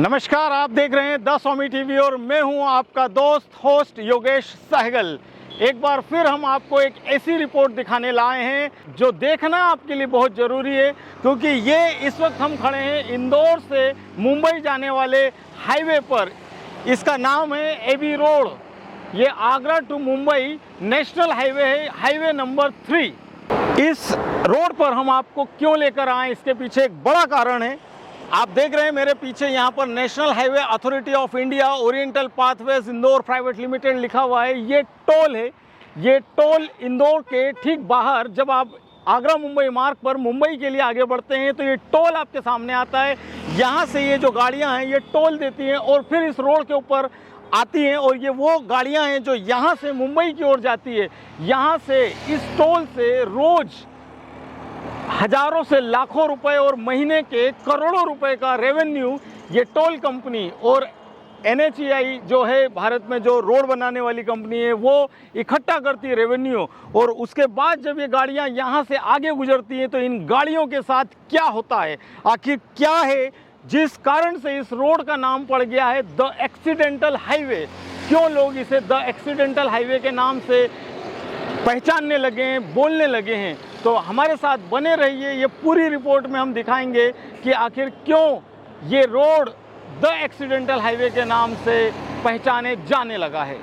नमस्कार, आप देख रहे हैं द स्वामी टीवी और मैं हूं आपका दोस्त होस्ट योगेश सहगल। एक बार फिर हम आपको एक ऐसी रिपोर्ट दिखाने लाए हैं जो देखना आपके लिए बहुत ज़रूरी है, क्योंकि ये इस वक्त हम खड़े हैं इंदौर से मुंबई जाने वाले हाईवे पर। इसका नाम है एबी रोड। ये Agra to Mumbai national highway है, हाईवे नंबर 3। इस रोड पर हम आपको क्यों लेकर आए, इसके पीछे एक बड़ा कारण है। आप देख रहे हैं मेरे पीछे यहाँ पर national highway authority of India oriental pathways Indore private limited लिखा हुआ है। ये टोल है। ये टोल इंदौर के ठीक बाहर, जब आप आगरा मुंबई मार्ग पर मुंबई के लिए आगे बढ़ते हैं तो ये टोल आपके सामने आता है। यहाँ से ये जो गाड़ियाँ हैं ये टोल देती हैं और फिर इस रोड के ऊपर आती हैं, और ये वो गाड़ियाँ हैं जो यहाँ से मुंबई की ओर जाती है। यहाँ से इस टोल से रोज़ हजारों से लाखों रुपए और महीने के करोड़ों रुपए का रेवेन्यू ये टोल कंपनी और NHAI जो है भारत में जो रोड बनाने वाली कंपनी है वो इकट्ठा करती है रेवेन्यू। और उसके बाद जब ये गाड़ियां यहाँ से आगे गुजरती हैं तो इन गाड़ियों के साथ क्या होता है, आखिर क्या है जिस कारण से इस रोड का नाम पड़ गया है द एक्सीडेंटल हाईवे। क्यों लोग इसे द एक्सीडेंटल हाईवे के नाम से पहचानने लगे हैं, बोलने लगे हैं। तो हमारे साथ बने रहिए। ये पूरी रिपोर्ट में हम दिखाएंगे कि आखिर क्यों ये रोड द एक्सीडेंटल हाईवे के नाम से पहचाने जाने लगा है।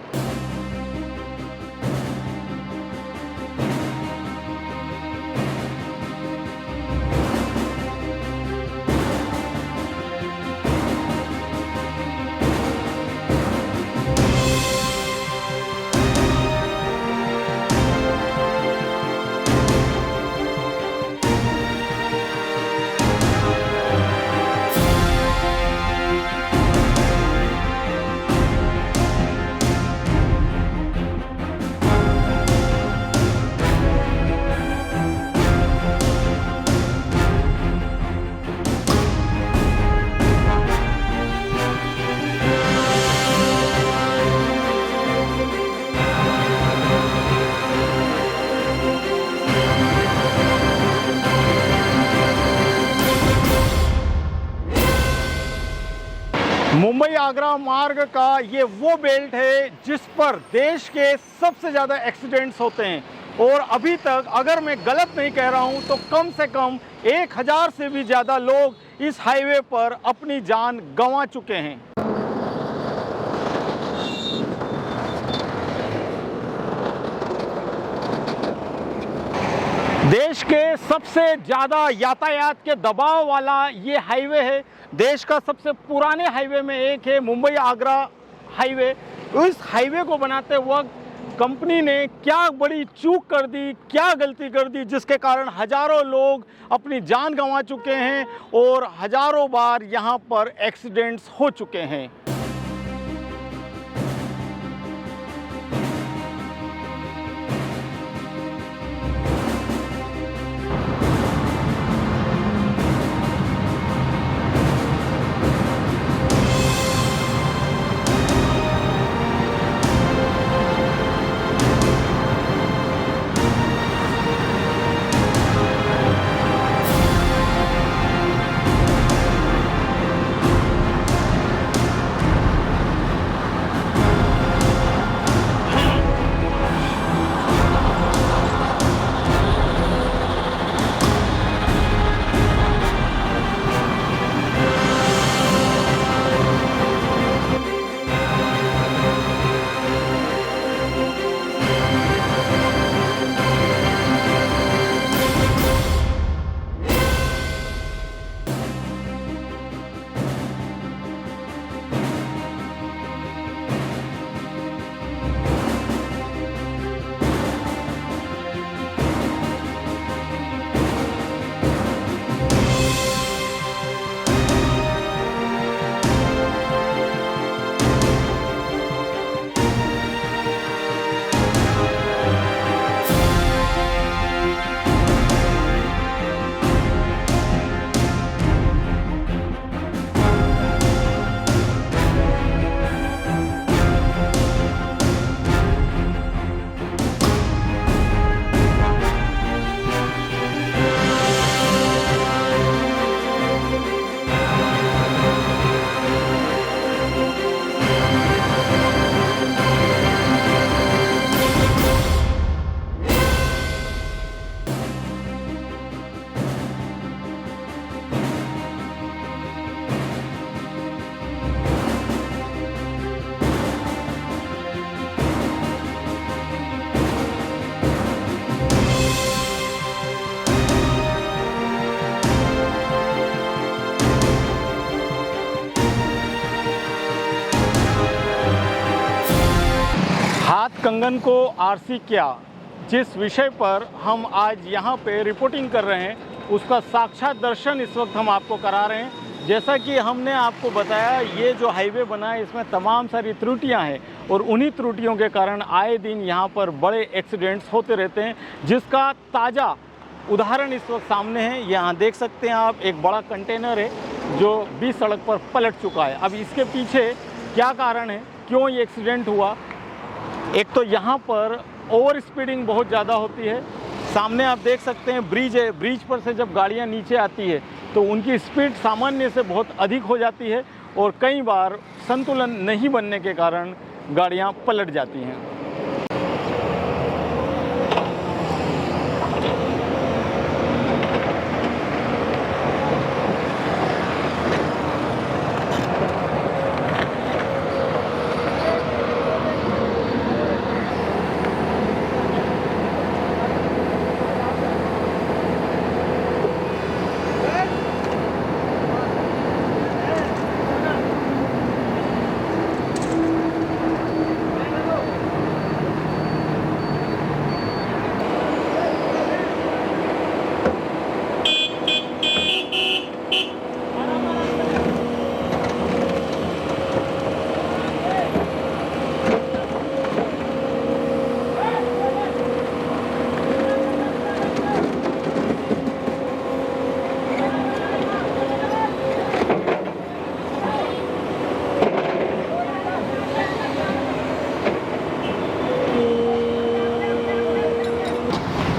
मुंबई आगरा मार्ग का ये वो बेल्ट है जिस पर देश के सबसे ज़्यादा एक्सीडेंट्स होते हैं। और अभी तक अगर मैं गलत नहीं कह रहा हूँ तो कम से कम 1000 से भी ज़्यादा लोग इस हाईवे पर अपनी जान गंवा चुके हैं। देश के सबसे ज़्यादा यातायात के दबाव वाला ये हाईवे है। देश का सबसे पुराने हाईवे में एक है मुंबई आगरा हाईवे। इस हाईवे को बनाते वक्त कंपनी ने क्या बड़ी चूक कर दी, क्या गलती कर दी, जिसके कारण हजारों लोग अपनी जान गंवा चुके हैं और हजारों बार यहाँ पर एक्सीडेंट्स हो चुके हैं। कंगन को आरसी क्या, जिस विषय पर हम आज यहाँ पे रिपोर्टिंग कर रहे हैं उसका साक्षात दर्शन इस वक्त हम आपको करा रहे हैं। जैसा कि हमने आपको बताया, ये जो हाईवे बना है इसमें तमाम सारी त्रुटियां हैं और उन्हीं त्रुटियों के कारण आए दिन यहाँ पर बड़े एक्सीडेंट्स होते रहते हैं, जिसका ताज़ा उदाहरण इस वक्त सामने है। यहाँ देख सकते हैं आप, एक बड़ा कंटेनर है जो बीच सड़क पर पलट चुका है। अब इसके पीछे क्या कारण है, क्यों ये एक्सीडेंट हुआ? एक तो यहाँ पर ओवर स्पीडिंग बहुत ज़्यादा होती है। सामने आप देख सकते हैं ब्रिज है, ब्रिज पर से जब गाड़ियाँ नीचे आती है तो उनकी स्पीड सामान्य से बहुत अधिक हो जाती है और कई बार संतुलन नहीं बनने के कारण गाड़ियाँ पलट जाती हैं।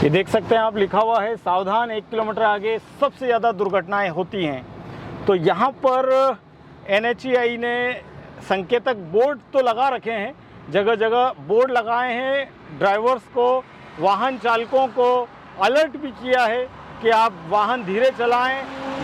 ये देख सकते हैं आप, लिखा हुआ है सावधान, 1 किलोमीटर आगे सबसे ज़्यादा दुर्घटनाएं होती हैं। तो यहाँ पर NHAI ने संकेतक बोर्ड तो लगा रखे हैं, जगह जगह बोर्ड लगाए हैं, ड्राइवर्स को, वाहन चालकों को अलर्ट भी किया है कि आप वाहन धीरे चलाएं,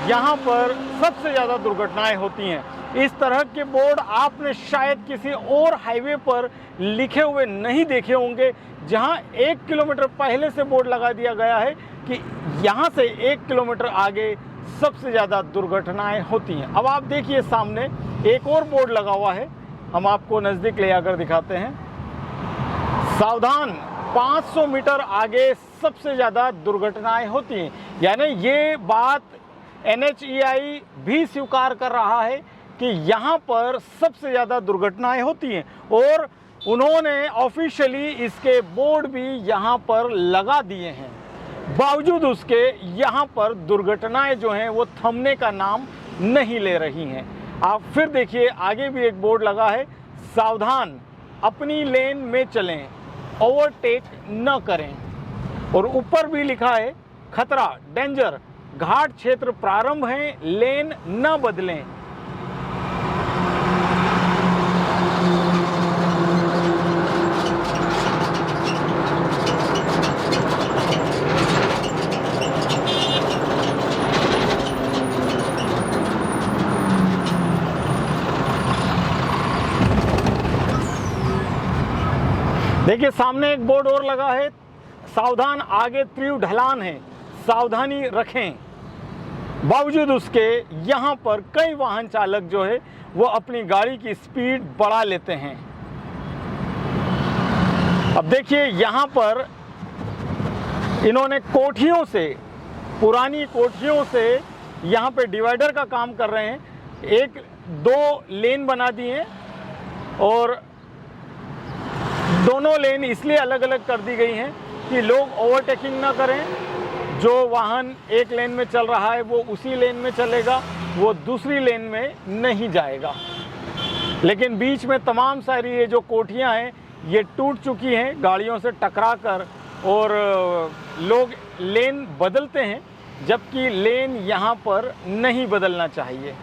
यहाँ पर सबसे ज़्यादा दुर्घटनाएं होती हैं। इस तरह के बोर्ड आपने शायद किसी और हाईवे पर लिखे हुए नहीं देखे होंगे, जहां 1 किलोमीटर पहले से बोर्ड लगा दिया गया है कि यहां से 1 किलोमीटर आगे सबसे ज़्यादा दुर्घटनाएं होती हैं। अब आप देखिए सामने एक और बोर्ड लगा हुआ है, हम आपको नज़दीक ले आकर दिखाते हैं। सावधान, 500 मीटर आगे सबसे ज़्यादा दुर्घटनाएं होती हैं। यानी ये बात NHAI भी स्वीकार कर रहा है कि यहाँ पर सबसे ज़्यादा दुर्घटनाएं होती हैं और उन्होंने ऑफिशियली इसके बोर्ड भी यहाँ पर लगा दिए हैं। बावजूद उसके यहाँ पर दुर्घटनाएं जो हैं वो थमने का नाम नहीं ले रही हैं। आप फिर देखिए, आगे भी एक बोर्ड लगा है, सावधान, अपनी लेन में चलें, ओवरटेक न करें। और ऊपर भी लिखा है, खतरा, डेंजर, घाट क्षेत्र प्रारंभ है, लेन न बदलें। देखिए सामने एक बोर्ड और लगा है, सावधान, आगे तीव्र ढलान है, सावधानी रखें। बावजूद उसके यहाँ पर कई वाहन चालक जो है वो अपनी गाड़ी की स्पीड बढ़ा लेते हैं। अब देखिए यहाँ पर इन्होंने कोठियों से, पुरानी कोठियों से यहाँ पे डिवाइडर का काम कर रहे हैं। 1-2 लेन बना दिए और दोनों लेन इसलिए अलग अलग कर दी गई हैं कि लोग ओवरटेकिंग ना करें। जो वाहन एक लेन में चल रहा है वो उसी लेन में चलेगा, वो दूसरी लेन में नहीं जाएगा। लेकिन बीच में तमाम सारी ये जो कोठियाँ हैं ये टूट चुकी हैं गाड़ियों से टकरा कर, और लोग लेन बदलते हैं, जबकि लेन यहाँ पर नहीं बदलना चाहिए।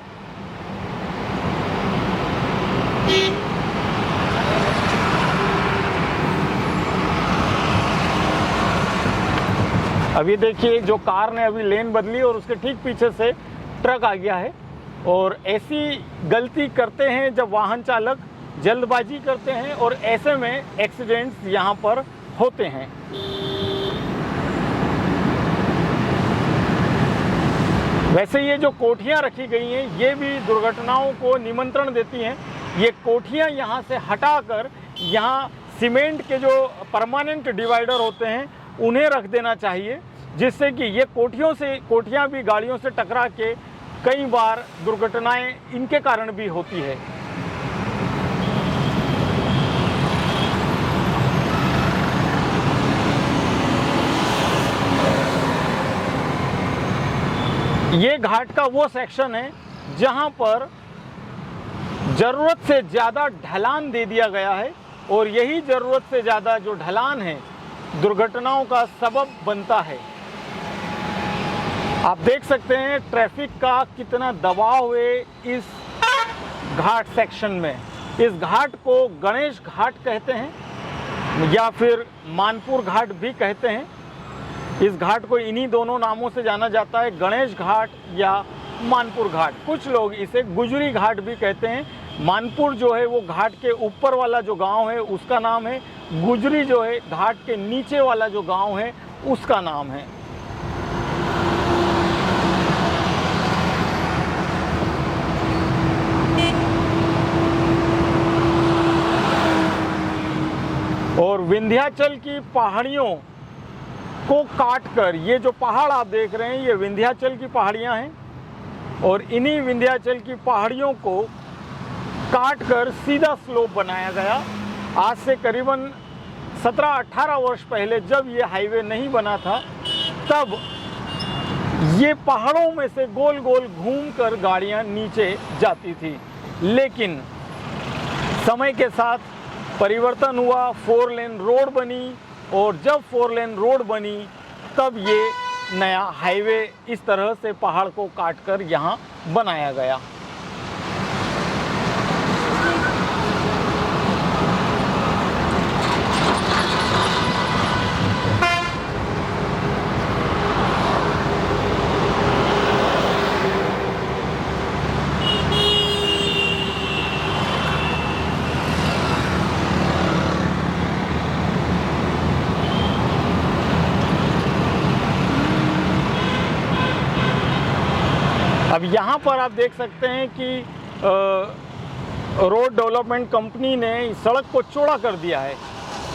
अभी देखिए, जो कार ने अभी लेन बदली और उसके ठीक पीछे से ट्रक आ गया है। और ऐसी गलती करते हैं जब वाहन चालक जल्दबाजी करते हैं और ऐसे में एक्सीडेंट्स यहाँ पर होते हैं। वैसे ये जो कोठियाँ रखी गई हैं ये भी दुर्घटनाओं को निमंत्रण देती हैं। ये कोठियाँ यहाँ से हटाकर यहाँ सीमेंट के जो परमानेंट डिवाइडर होते हैं उन्हें रख देना चाहिए, जिससे कि ये कोठियाँ भी गाड़ियों से टकरा के कई बार दुर्घटनाएं इनके कारण भी होती है। ये घाट का वो सेक्शन है जहां पर ज़रूरत से ज़्यादा ढलान दे दिया गया है और यही ज़रूरत से ज़्यादा जो ढलान है दुर्घटनाओं का सबब बनता है। आप देख सकते हैं ट्रैफिक का कितना दबाव है इस घाट सेक्शन में। इस घाट को गणेश घाट कहते हैं या फिर मानपुर घाट भी कहते हैं। इस घाट को इन्हीं दोनों नामों से जाना जाता है, गणेश घाट या मानपुर घाट। कुछ लोग इसे गुजरी घाट भी कहते हैं। मानपुर जो है वो घाट के ऊपर वाला जो गांव है उसका नाम है, गुजरी जो है घाट के नीचे वाला जो गांव है उसका नाम है। और विंध्याचल की पहाड़ियों को काटकर, ये जो पहाड़ आप देख रहे हैं ये विंध्याचल की पहाड़ियां हैं और इन्हीं विंध्याचल की पहाड़ियों को काटकर सीधा स्लोप बनाया गया। आज से करीबन 17-18 वर्ष पहले जब ये हाईवे नहीं बना था तब ये पहाड़ों में से गोल गोल घूमकर गाड़ियां नीचे जाती थी, लेकिन समय के साथ परिवर्तन हुआ, 4 लेन रोड बनी और जब 4 लेन रोड बनी तब ये नया हाईवे इस तरह से पहाड़ को काटकर यहाँ बनाया गया। अब यहाँ पर आप देख सकते हैं कि रोड डेवलपमेंट कंपनी ने इस सड़क को चौड़ा कर दिया है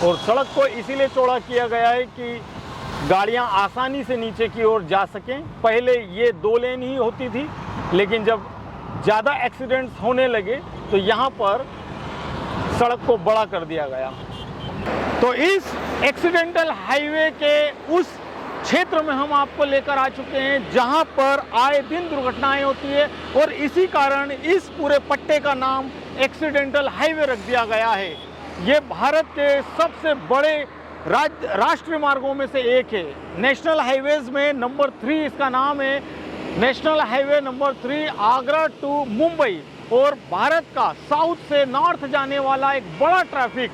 और सड़क को इसीलिए चौड़ा किया गया है कि गाड़ियाँ आसानी से नीचे की ओर जा सकें। पहले ये 2 लेन ही होती थी, लेकिन जब ज़्यादा एक्सीडेंट्स होने लगे तो यहाँ पर सड़क को बड़ा कर दिया गया। तो इस एक्सीडेंटल हाईवे के उस क्षेत्र में हम आपको लेकर आ चुके हैं जहां पर आए दिन दुर्घटनाएं होती है और इसी कारण इस पूरे पट्टे का नाम एक्सीडेंटल हाईवे रख दिया गया है। ये भारत के सबसे बड़े राष्ट्रीय मार्गों में से एक है। नेशनल हाईवेज में नंबर 3 इसका नाम है। National highway number 3 Agra to Mumbai और भारत का साउथ से नॉर्थ जाने वाला एक बड़ा ट्रैफिक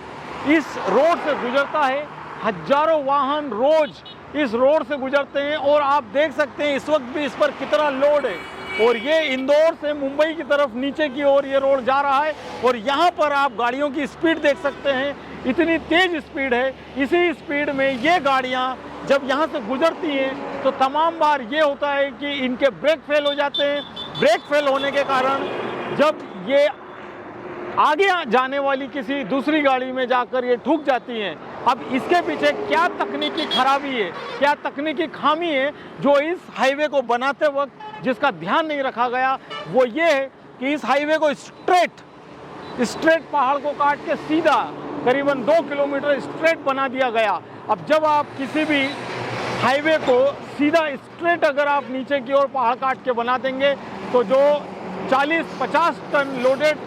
इस रोड से गुजरता है। हजारों वाहन रोज इस रोड से गुजरते हैं और आप देख सकते हैं इस वक्त भी इस पर कितना लोड है और ये इंदौर से मुंबई की तरफ नीचे की ओर ये रोड जा रहा है और यहाँ पर आप गाड़ियों की स्पीड देख सकते हैं, इतनी तेज स्पीड है। इसी स्पीड में ये गाड़ियाँ जब यहाँ से गुजरती हैं तो तमाम बार ये होता है कि इनके ब्रेक फेल हो जाते हैं। ब्रेक फेल होने के कारण जब ये आगे जाने वाली किसी दूसरी गाड़ी में जाकर ये ठुक जाती हैं। अब इसके पीछे क्या तकनीकी खराबी है, क्या तकनीकी खामी है जो इस हाईवे को बनाते वक्त जिसका ध्यान नहीं रखा गया, वो ये है कि इस हाईवे को स्ट्रेट पहाड़ को काट के सीधा करीबन 2 किलोमीटर स्ट्रेट बना दिया गया। अब जब आप किसी भी हाईवे को सीधा स्ट्रेट अगर आप नीचे की ओर पहाड़ काट के बना देंगे तो जो 40-50 टन लोडेड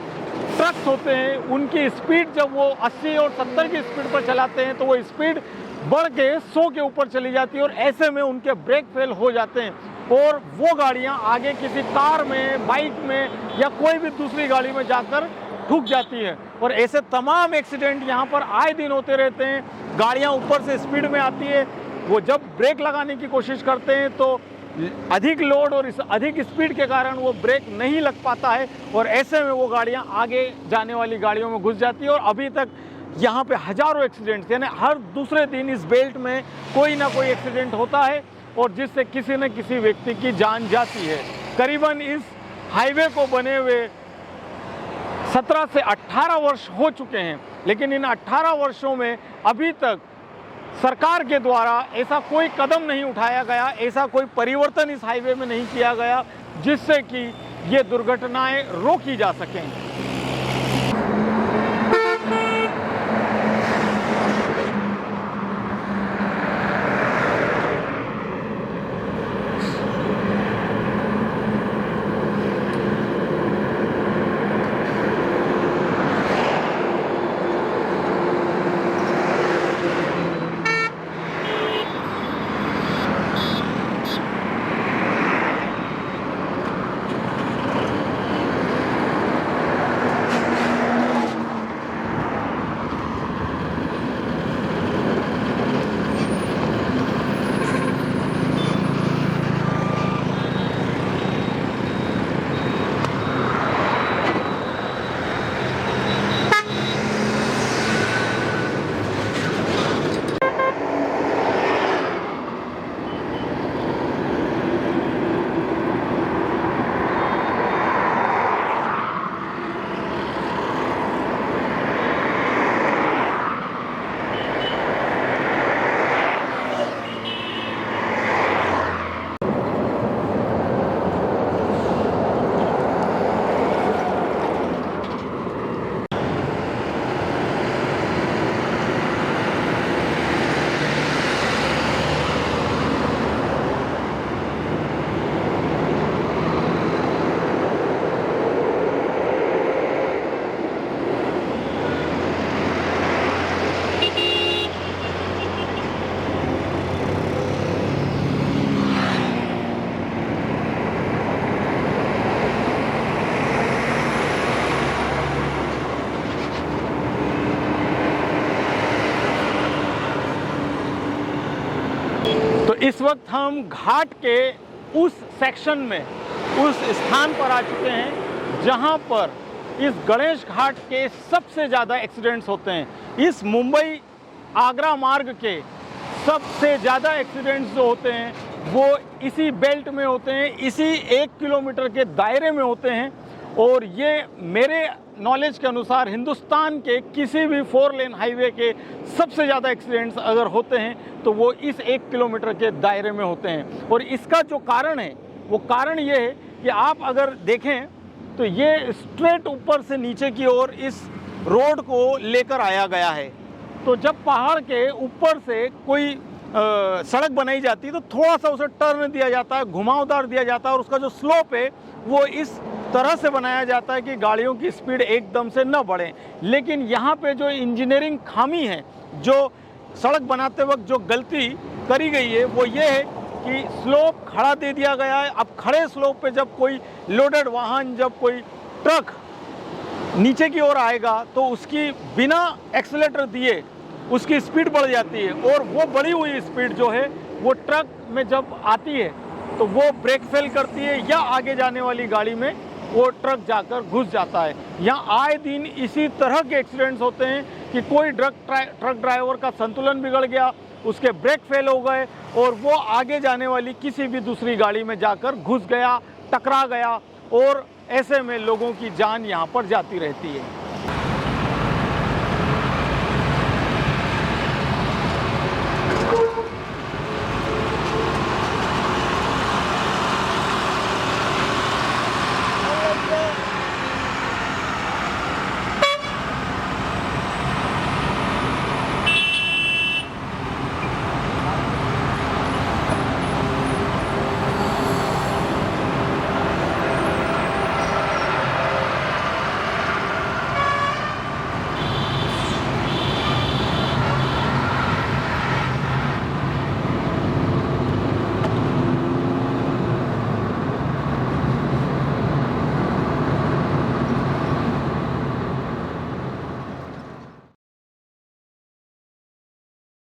ट्रक्स होते हैं उनकी स्पीड जब वो 80 और 70 की स्पीड पर चलाते हैं तो वो स्पीड बढ़ के 100 के ऊपर चली जाती है और ऐसे में उनके ब्रेक फेल हो जाते हैं और वो गाड़ियां आगे किसी कार में, बाइक में या कोई भी दूसरी गाड़ी में जाकर ठुक जाती हैं। और ऐसे तमाम एक्सीडेंट यहाँ पर आए दिन होते रहते हैं। गाड़ियाँ ऊपर से स्पीड में आती है, वो जब ब्रेक लगाने की कोशिश करते हैं तो अधिक लोड और इस अधिक स्पीड के कारण वो ब्रेक नहीं लग पाता है और ऐसे में वो गाड़ियां आगे जाने वाली गाड़ियों में घुस जाती है। और अभी तक यहाँ पे हजारों एक्सीडेंट्स, यानी हर दूसरे दिन इस बेल्ट में कोई ना कोई एक्सीडेंट होता है और जिससे किसी न किसी व्यक्ति की जान जाती है। करीबन इस हाईवे को बने हुए 17 से 18 वर्ष हो चुके हैं लेकिन इन 18 वर्षों में अभी तक सरकार के द्वारा ऐसा कोई कदम नहीं उठाया गया, ऐसा कोई परिवर्तन इस हाईवे में नहीं किया गया जिससे कि ये दुर्घटनाएं रोकी जा सकें। तो इस वक्त हम घाट के उस सेक्शन में, उस स्थान पर आ चुके हैं जहां पर इस गणेश घाट के सबसे ज़्यादा एक्सीडेंट्स होते हैं। इस मुंबई आगरा मार्ग के सबसे ज़्यादा एक्सीडेंट्स जो होते हैं वो इसी बेल्ट में होते हैं, इसी 1 किलोमीटर के दायरे में होते हैं। और ये मेरे नॉलेज के अनुसार हिंदुस्तान के किसी भी 4 लेन हाईवे के सबसे ज़्यादा एक्सीडेंट्स अगर होते हैं तो वो इस 1 किलोमीटर के दायरे में होते हैं। और इसका जो कारण है वो कारण ये है कि आप अगर देखें तो ये स्ट्रेट ऊपर से नीचे की ओर इस रोड को लेकर आया गया है। तो जब पहाड़ के ऊपर से कोई सड़क बनाई जाती है तो थोड़ा सा उसे टर्न दिया जाता है, घुमावदार दिया जाता है, और उसका जो स्लोप है वो इस तरह से बनाया जाता है कि गाड़ियों की स्पीड एकदम से न बढ़े। लेकिन यहाँ पे जो इंजीनियरिंग खामी है, जो सड़क बनाते वक्त जो गलती करी गई है वो ये है कि स्लोप खड़ा दे दिया गया है। अब खड़े स्लोप पे जब कोई लोडेड वाहन, जब कोई ट्रक नीचे की ओर आएगा तो उसकी बिना एक्सीलेटर दिए उसकी स्पीड बढ़ जाती है, और वो बढ़ी हुई स्पीड जो है वो ट्रक में जब आती है तो वो ब्रेक फेल करती है या आगे जाने वाली गाड़ी में वो ट्रक जाकर घुस जाता है। यहाँ आए दिन इसी तरह के एक्सीडेंट्स होते हैं कि कोई ट्रक ड्राइवर का संतुलन बिगड़ गया, उसके ब्रेक फेल हो गए और वो आगे जाने वाली किसी भी दूसरी गाड़ी में जाकर घुस गया, टकरा गया, और ऐसे में लोगों की जान यहाँ पर जाती रहती है।